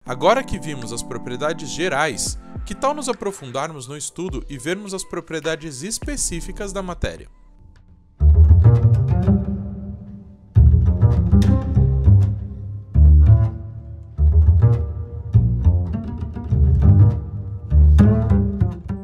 Agora que vimos as propriedades gerais, que tal nos aprofundarmos no estudo e vermos as propriedades específicas da matéria?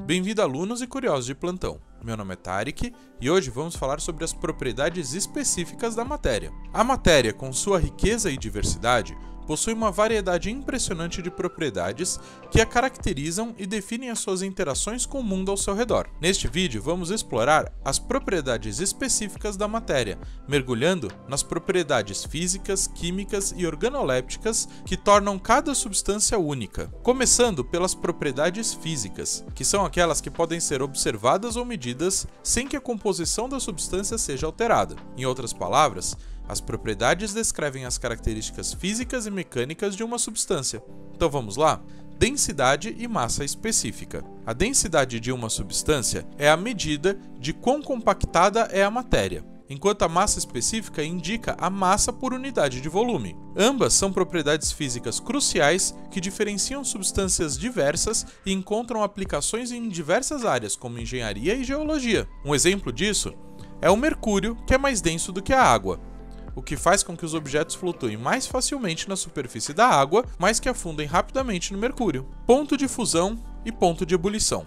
Bem-vindo, alunos e curiosos de plantão. Meu nome é Tarek e hoje vamos falar sobre as propriedades específicas da matéria. A matéria, com sua riqueza e diversidade, possui uma variedade impressionante de propriedades que a caracterizam e definem as suas interações com o mundo ao seu redor. Neste vídeo, vamos explorar as propriedades específicas da matéria, mergulhando nas propriedades físicas, químicas e organolépticas que tornam cada substância única. Começando pelas propriedades físicas, que são aquelas que podem ser observadas ou medidas sem que a composição da substância seja alterada. Em outras palavras, as propriedades descrevem as características físicas e mecânicas de uma substância. Então vamos lá? Densidade e massa específica. A densidade de uma substância é a medida de quão compactada é a matéria, enquanto a massa específica indica a massa por unidade de volume. Ambas são propriedades físicas cruciais que diferenciam substâncias diversas e encontram aplicações em diversas áreas, como engenharia e geologia. Um exemplo disso é o mercúrio, que é mais denso do que a água, o que faz com que os objetos flutuem mais facilmente na superfície da água, mas que afundem rapidamente no mercúrio. Ponto de fusão e ponto de ebulição.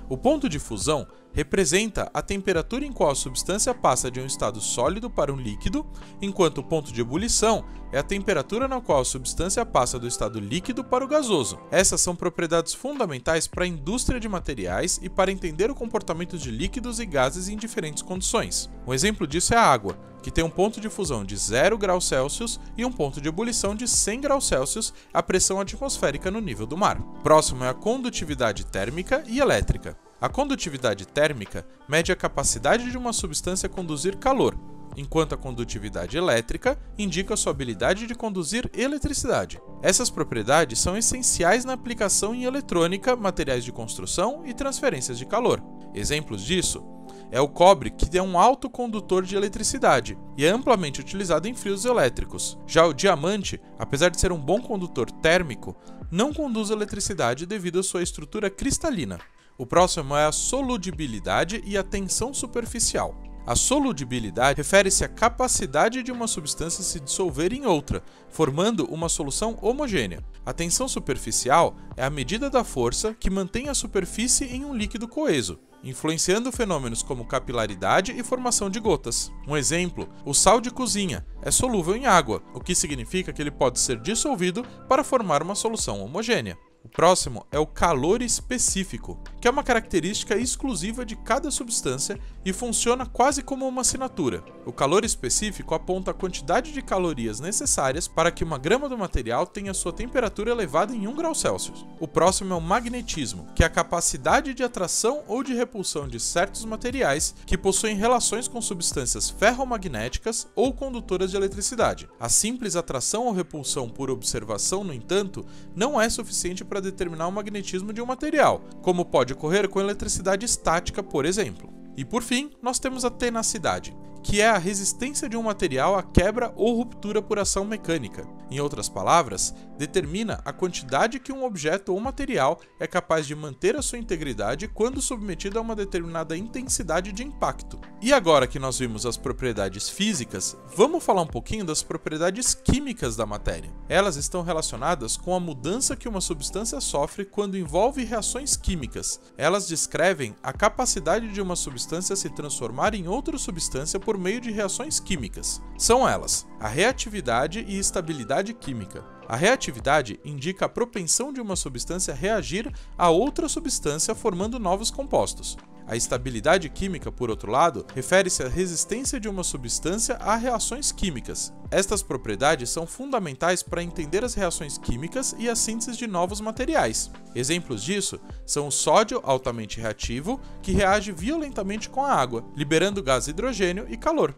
O ponto de fusão representa a temperatura em qual a substância passa de um estado sólido para um líquido, enquanto o ponto de ebulição é a temperatura na qual a substância passa do estado líquido para o gasoso. Essas são propriedades fundamentais para a indústria de materiais e para entender o comportamento de líquidos e gases em diferentes condições. Um exemplo disso é a água, que tem um ponto de fusão de 0 graus Celsius e um ponto de ebulição de 100 graus Celsius, a pressão atmosférica no nível do mar. Próximo é a condutividade térmica e elétrica. A condutividade térmica mede a capacidade de uma substância conduzir calor, enquanto a condutividade elétrica indica a sua habilidade de conduzir eletricidade. Essas propriedades são essenciais na aplicação em eletrônica, materiais de construção e transferências de calor. Exemplos disso é o cobre, que é um alto condutor de eletricidade e é amplamente utilizado em fios elétricos. Já o diamante, apesar de ser um bom condutor térmico, não conduz eletricidade devido à sua estrutura cristalina. O próximo é a solubilidade e a tensão superficial. A solubilidade refere-se à capacidade de uma substância se dissolver em outra, formando uma solução homogênea. A tensão superficial é a medida da força que mantém a superfície em um líquido coeso, influenciando fenômenos como capilaridade e formação de gotas. Um exemplo, o sal de cozinha é solúvel em água, o que significa que ele pode ser dissolvido para formar uma solução homogênea. O próximo é o calor específico, que é uma característica exclusiva de cada substância e funciona quase como uma assinatura. O calor específico aponta a quantidade de calorias necessárias para que uma grama do material tenha sua temperatura elevada em 1 grau Celsius. O próximo é o magnetismo, que é a capacidade de atração ou de repulsão de certos materiais que possuem relações com substâncias ferromagnéticas ou condutoras de eletricidade. A simples atração ou repulsão por observação, no entanto, não é suficiente para determinar o magnetismo de um material, como pode ocorrer com eletricidade estática, por exemplo. E por fim, nós temos a tenacidade, que é a resistência de um material à quebra ou ruptura por ação mecânica. Em outras palavras, determina a quantidade que um objeto ou material é capaz de manter a sua integridade quando submetido a uma determinada intensidade de impacto. E agora que nós vimos as propriedades físicas, vamos falar um pouquinho das propriedades químicas da matéria. Elas estão relacionadas com a mudança que uma substância sofre quando envolve reações químicas. Elas descrevem a capacidade de uma substância se transformar em outra substância por meio de reações químicas. São elas a reatividade e estabilidade química. A reatividade indica a propensão de uma substância reagir a outra substância formando novos compostos. A estabilidade química, por outro lado, refere-se à resistência de uma substância a reações químicas. Estas propriedades são fundamentais para entender as reações químicas e a síntese de novos materiais. Exemplos disso são o sódio altamente reativo, que reage violentamente com a água, liberando gás hidrogênio e calor.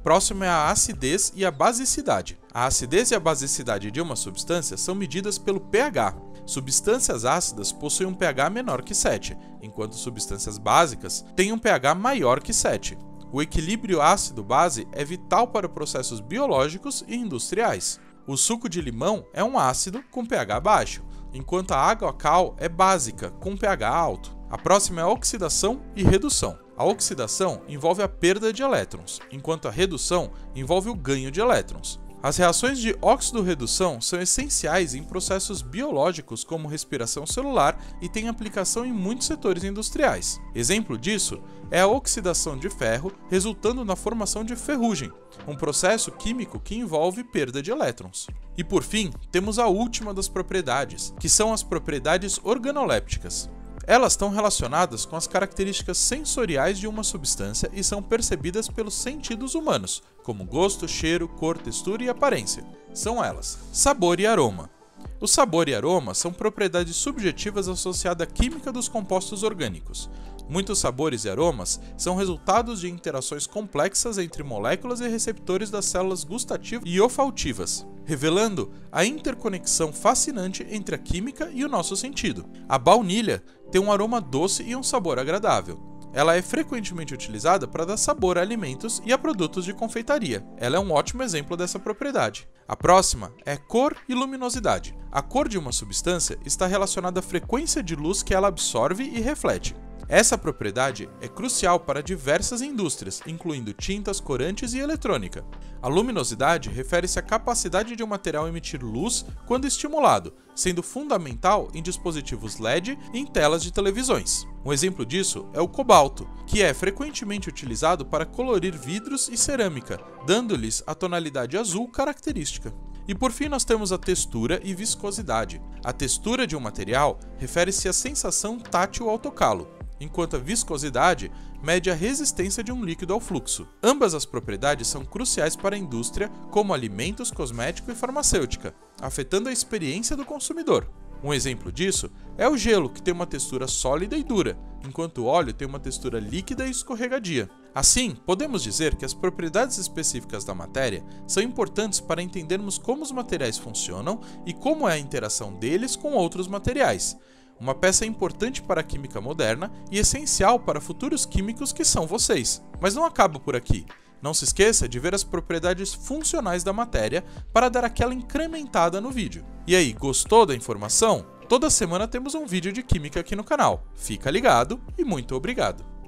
Próximo é a acidez e a basicidade. A acidez e a basicidade de uma substância são medidas pelo pH. Substâncias ácidas possuem um pH menor que 7, enquanto substâncias básicas têm um pH maior que 7. O equilíbrio ácido-base é vital para processos biológicos e industriais. O suco de limão é um ácido com pH baixo, enquanto a água cal é básica, com pH alto. A próxima é a oxidação e redução. A oxidação envolve a perda de elétrons, enquanto a redução envolve o ganho de elétrons. As reações de óxido-redução são essenciais em processos biológicos como respiração celular e têm aplicação em muitos setores industriais. Exemplo disso é a oxidação de ferro, resultando na formação de ferrugem, um processo químico que envolve perda de elétrons. E por fim, temos a última das propriedades, que são as propriedades organolépticas. Elas estão relacionadas com as características sensoriais de uma substância e são percebidas pelos sentidos humanos, como gosto, cheiro, cor, textura e aparência. São elas: sabor e aroma. O sabor e aroma são propriedades subjetivas associadas à química dos compostos orgânicos. Muitos sabores e aromas são resultados de interações complexas entre moléculas e receptores das células gustativas e olfativas, revelando a interconexão fascinante entre a química e o nosso sentido. A baunilha tem um aroma doce e um sabor agradável. Ela é frequentemente utilizada para dar sabor a alimentos e a produtos de confeitaria. Ela é um ótimo exemplo dessa propriedade. A próxima é cor e luminosidade. A cor de uma substância está relacionada à frequência de luz que ela absorve e reflete. Essa propriedade é crucial para diversas indústrias, incluindo tintas, corantes e eletrônica. A luminosidade refere-se à capacidade de um material emitir luz quando estimulado, sendo fundamental em dispositivos LED e em telas de televisões. Um exemplo disso é o cobalto, que é frequentemente utilizado para colorir vidros e cerâmica, dando-lhes a tonalidade azul característica. E por fim nós temos a textura e viscosidade. A textura de um material refere-se à sensação tátil ao tocá-lo, enquanto a viscosidade mede a resistência de um líquido ao fluxo. Ambas as propriedades são cruciais para a indústria, como alimentos, cosmético e farmacêutica, afetando a experiência do consumidor. Um exemplo disso é o gelo, que tem uma textura sólida e dura, enquanto o óleo tem uma textura líquida e escorregadia. Assim, podemos dizer que as propriedades específicas da matéria são importantes para entendermos como os materiais funcionam e como é a interação deles com outros materiais. Uma peça importante para a química moderna e essencial para futuros químicos que são vocês. Mas não acaba por aqui. Não se esqueça de ver as propriedades funcionais da matéria para dar aquela incrementada no vídeo. E aí, gostou da informação? Toda semana temos um vídeo de química aqui no canal. Fica ligado e muito obrigado!